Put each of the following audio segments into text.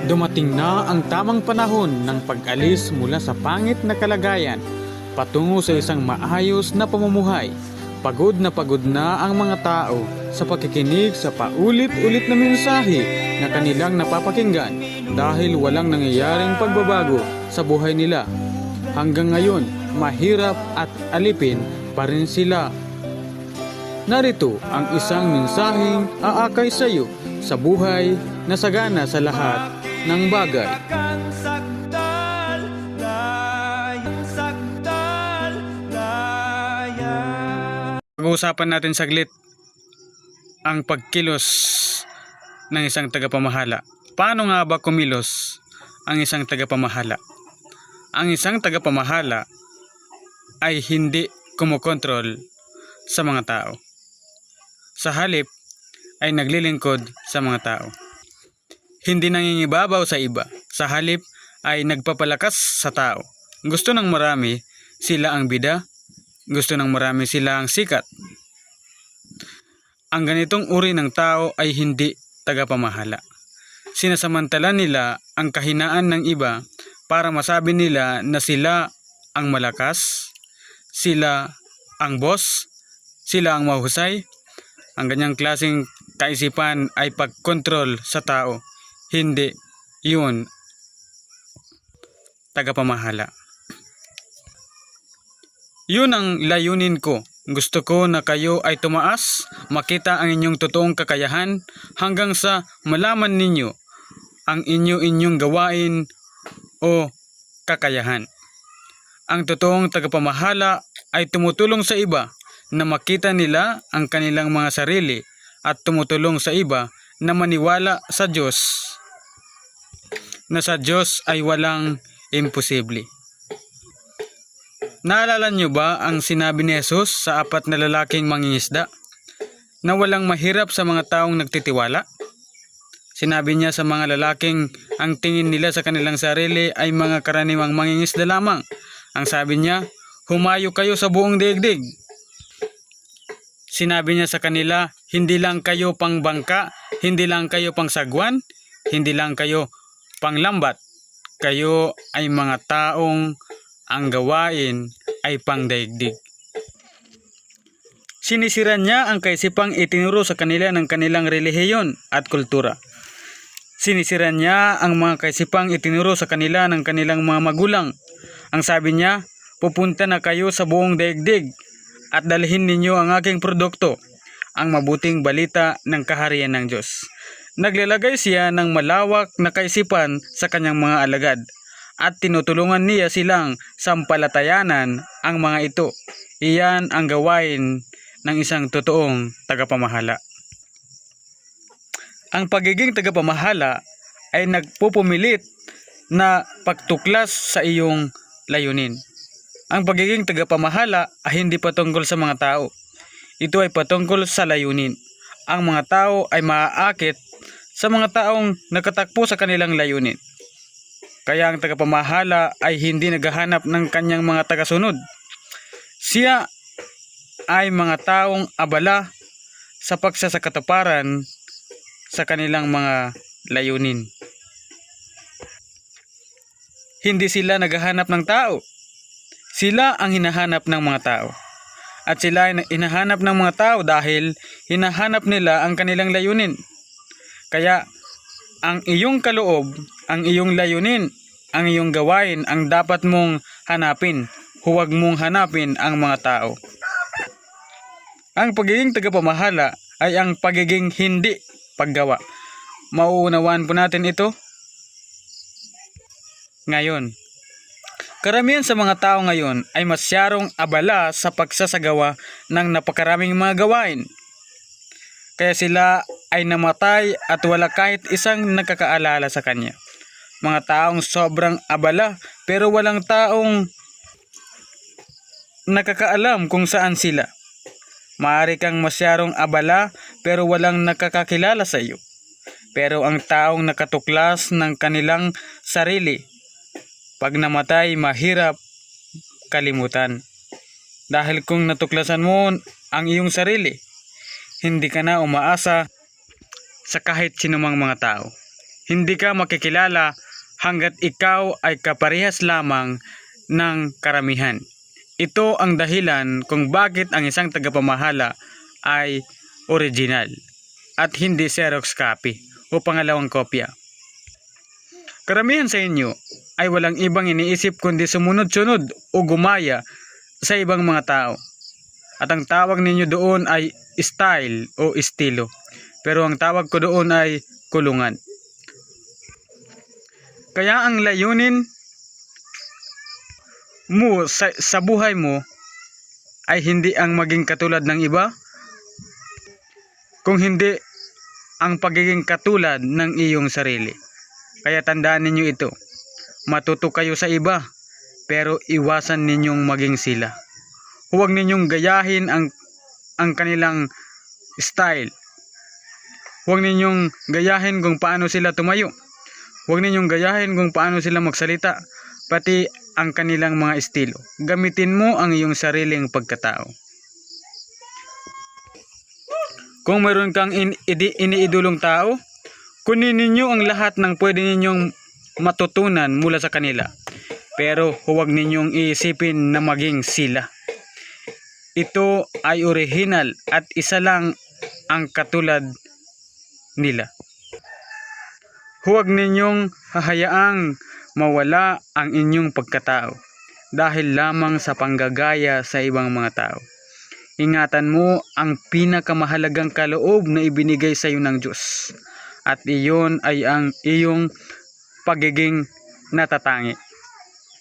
Dumating na ang tamang panahon ng pag-alis mula sa pangit na kalagayan patungo sa isang maayos na pamumuhay. Pagod na ang mga tao sa pakikinig sa paulit-ulit na mensahe na kanilang napapakinggan dahil walang nangyayaring pagbabago sa buhay nila. Hanggang ngayon, mahirap at alipin pa rin sila. Narito ang isang mensaheng aakay sa iyo sa buhay na sagana sa lahat ng bagay. Pag-uusapan natin saglit ang pagkilos ng isang tagapamahala. Paano nga ba kumilos ang isang tagapamahala? Ang isang tagapamahala ay hindi kumokontrol sa mga tao. Sa halip ay naglilingkod sa mga tao. Hindi nangingibabaw sa iba. Sa halip ay nagpapalakas sa tao. Gusto ng marami sila ang bida. Gusto ng marami sila ang sikat. Ang ganitong uri ng tao ay hindi tagapamahala. Sinasamantala nila ang kahinaan ng iba para masabi nila na sila ang malakas, sila ang boss, sila ang mahusay. Ang ganyang klaseng kaisipan ay pagkontrol sa tao. Hindi yun tagapamahala. Yun ang layunin ko. Gusto ko na kayo ay tumaas, makita ang inyong totoong kakayahan hanggang sa malaman ninyo ang inyong gawain o kakayahan. Ang totoong tagapamahala ay tumutulong sa iba na makita nila ang kanilang mga sarili at tumutulong sa iba na maniwala sa Diyos, na sa Diyos ay walang imposible. Naalala niyo ba ang sinabi ni Jesus sa 4 na lalaking mangingisda na walang mahirap sa mga taong nagtitiwala? Sinabi niya sa mga lalaking ang tingin nila sa kanilang sarili ay mga karaniwang mangingisda lamang. Ang sabi niya, humayo kayo sa buong daigdig. Sinabi niya sa kanila, hindi lang kayo pangbangka, hindi lang kayo pangsagwan, hindi lang kayo panglambat. Kayo ay mga taong ang gawain ay pangdaigdig. Sinisira niya ang kaisipang itinuro sa kanila ng kanilang relihiyon at kultura. Sinisira niya ang mga kaisipang itinuro sa kanila ng kanilang mga magulang. Ang sabi niya, pupunta na kayo sa buong daigdig at dalhin ninyo ang aking produkto, ang mabuting balita ng kaharian ng Diyos. Naglalagay siya ng malawak na kaisipan sa kanyang mga alagad at tinutulungan niya silang sampalatayanan ang mga ito. Iyan ang gawain ng isang totoong tagapamahala. Ang pagiging tagapamahala ay nagpupumilit na pagtuklas sa iyong layunin. Ang pagiging tagapamahala ay hindi patungkol sa mga tao. Ito ay patungkol sa layunin. Ang mga tao ay maaakit sa mga taong nakatakbo sa kanilang layunin. Kaya ang tagapamahala ay hindi naghahanap ng kanyang mga tagasunod. Siya ay mga taong abala sa pagsasakatuparan sa kanilang mga layunin. Hindi sila naghahanap ng tao. Sila ang hinahanap ng mga tao. At sila ay hinahanap ng mga tao dahil hinahanap nila ang kanilang layunin. Kaya ang iyong kaloob, ang iyong layunin, ang iyong gawain ang dapat mong hanapin. Huwag mong hanapin ang mga tao. Ang pagiging tagapamahala ay ang pagiging hindi paggawa. Mauunawaan po natin ito ngayon. Karamihan sa mga tao ngayon ay masyadong abala sa pagsasagawa ng napakaraming mga gawain. Kaya sila ay namatay at wala kahit isang nakakaalala sa kanya. Mga taong sobrang abala pero walang taong nakakaalam kung saan sila. Maaari kang masyadong abala pero walang nakakakilala sa iyo. Pero ang taong nakatuklas ng kanilang sarili, pag namatay mahirap kalimutan. Dahil kung natuklasan mo ang iyong sarili, hindi ka na umaasa sa kahit sinumang mga tao. hindi ka makikilala hanggat ikaw ay kaparehas lamang ng karamihan. Ito ang dahilan kung bakit ang isang tagapamahala ay original at hindi Xerox copy o pangalawang kopya. Karamihan sa inyo ay walang ibang iniisip kundi sumunod-sunod o gumaya sa ibang mga tao. At ang tawag ninyo doon ay style o estilo. Pero ang tawag ko doon ay kulungan. Kaya ang layunin mo sa buhay mo ay hindi ang maging katulad ng iba, kung hindi ang pagiging katulad ng iyong sarili. Kaya tandaan ninyo ito, matuto kayo sa iba, pero iwasan ninyong maging sila. Huwag ninyong gayahin ang kanilang style. Huwag ninyong gayahin kung paano sila tumayo. Huwag ninyong gayahin kung paano sila magsalita, pati ang kanilang mga estilo. Gamitin mo ang iyong sariling pagkatao. Kung mayroon kang iniidolong tao, kunin ninyo ang lahat ng pwede ninyong matutunan mula sa kanila. Pero huwag ninyong iisipin na maging sila. Ito ay original at isa lang ang katulad nila. Huwag ninyong hahayaang mawala ang inyong pagkatao dahil lamang sa panggagaya sa ibang mga tao. Ingatan mo ang pinakamahalagang kaloob na ibinigay sa iyo ng Diyos. At iyon ay ang iyong pagiging natatangi.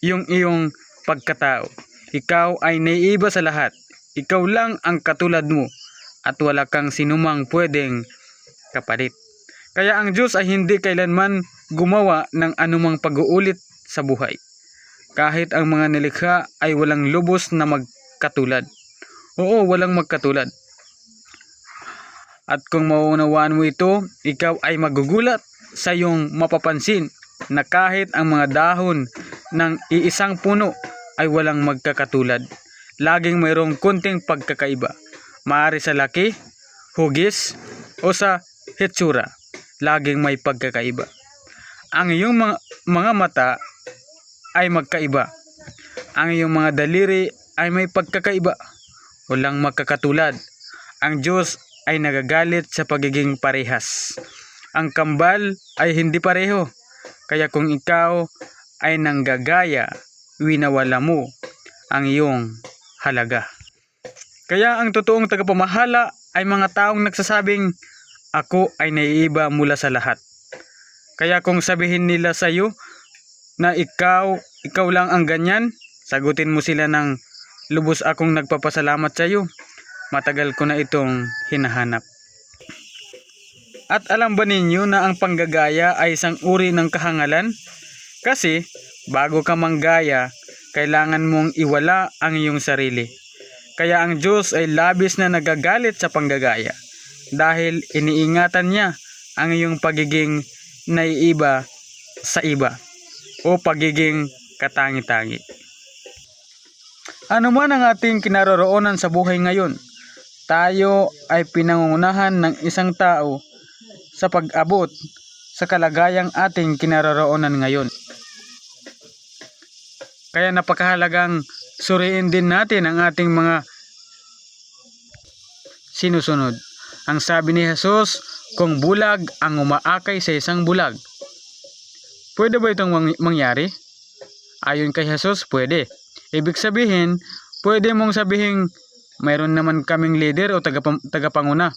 Yung iyong pagkatao. Ikaw ay naiiba sa lahat. Ikaw lang ang katulad mo. At wala kang sinumang pwedeng kapalit. Kaya ang Diyos ay hindi kailanman gumawa ng anumang pag-uulit sa buhay. Kahit ang mga nilikha ay walang lubos na magkatulad. Oo, walang magkatulad. At kung mauunawaan mo ito, ikaw ay magugulat sa iyong mapapansin na kahit ang mga dahon ng iisang puno ay walang magkakatulad. Laging mayroong konting pagkakaiba. Maaari sa laki, hugis, o sa hitsura. Laging may pagkakaiba. Ang iyong mga mata ay magkaiba. Ang iyong mga daliri ay may pagkakaiba. Walang magkakatulad. Ang Diyos ay nagagalit sa pagiging parehas. Ang kambal ay hindi pareho. Kaya kung ikaw ay nanggagaya, winawala mo ang iyong halaga. Kaya ang totoong tagapamahala ay mga taong nagsasabing, ako ay naiiba mula sa lahat. Kaya kung sabihin nila sa iyo na ikaw lang ang ganyan, sagutin mo sila ng, lubos akong nagpapasalamat sa iyo. Matagal ko na itong hinahanap. At alam ba ninyo na ang panggagaya ay isang uri ng kahangalan? Kasi bago ka manggaya, kailangan mong iwala ang iyong sarili. Kaya ang Diyos ay labis na nagagalit sa panggagaya dahil iniingatan niya ang iyong pagiging naiiba sa iba o pagiging katangi-tangi. Ano man ang ating kinaroroonan sa buhay ngayon, tayo ay pinangungunahan ng isang tao sa pag-abot sa kalagayang ating kinaroroonan ngayon. Kaya napakahalagang suriin din natin ang ating mga sinusunod. Ang sabi ni Jesus, kung bulag ang umaakay sa isang bulag, pwede ba itong mangyari? Ayon kay Jesus, pwede. Ibig sabihin, pwede mong sabihin, mayroon naman kaming leader o tagapanguna.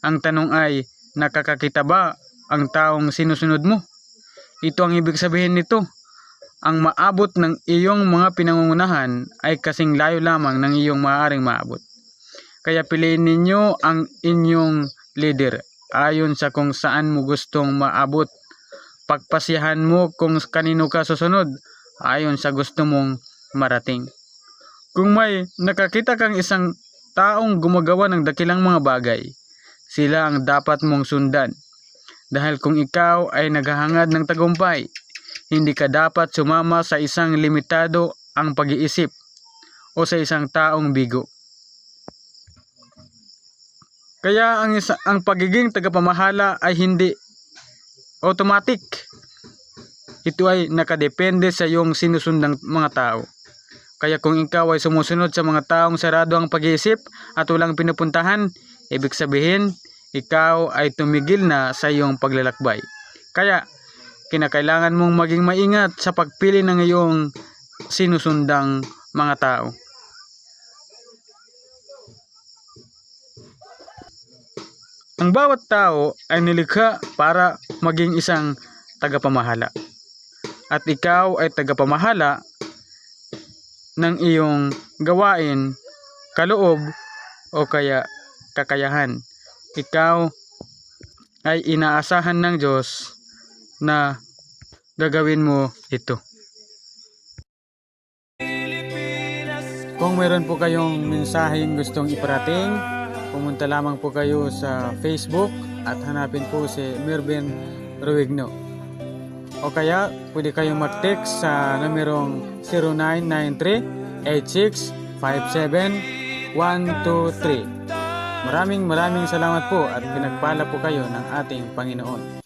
Ang tanong ay, nakakakita ba ang taong sinusunod mo? Ito ang ibig sabihin nito. Ang maabot ng iyong mga pinangungunahan ay kasing layo lamang ng iyong maaaring maabot. Kaya piliin ninyo ang inyong leader ayon sa kung saan mo gustong maabot. Pagpasyahan mo kung kanino ka susunod ayon sa gusto mong marating. Kung may nakakita kang isang taong gumagawa ng dakilang mga bagay, sila ang dapat mong sundan. Dahil kung ikaw ay naghahangad ng tagumpay, hindi ka dapat sumama sa isang limitado ang pag-iisip o sa isang taong bigo. Kaya ang pagiging tagapamahala ay hindi automatic. Ito ay nakadepende sa iyong sinusundang mga tao. Kaya kung ikaw ay sumusunod sa mga taong sarado ang pag-iisip at walang pinupuntahan, ibig sabihin, ikaw ay tumigil na sa iyong paglalakbay. Kaya, kinakailangan mong maging maingat sa pagpili ng iyong sinusundang mga tao. Ang bawat tao ay nilikha para maging isang tagapamahala. At ikaw ay tagapamahala ng iyong gawain, kaloob o kaya kakayahan. Ikaw ay inaasahan ng Diyos na gagawin mo ito. Kung meron po kayong mensaheng gustong iparating, pumunta lamang po kayo sa Facebook at hanapin po si Mervin Ruigno. O kaya pwede kayong mag-text sa numerong 0993-8657-123. Maraming salamat po at pinagpala po kayo ng ating Panginoon.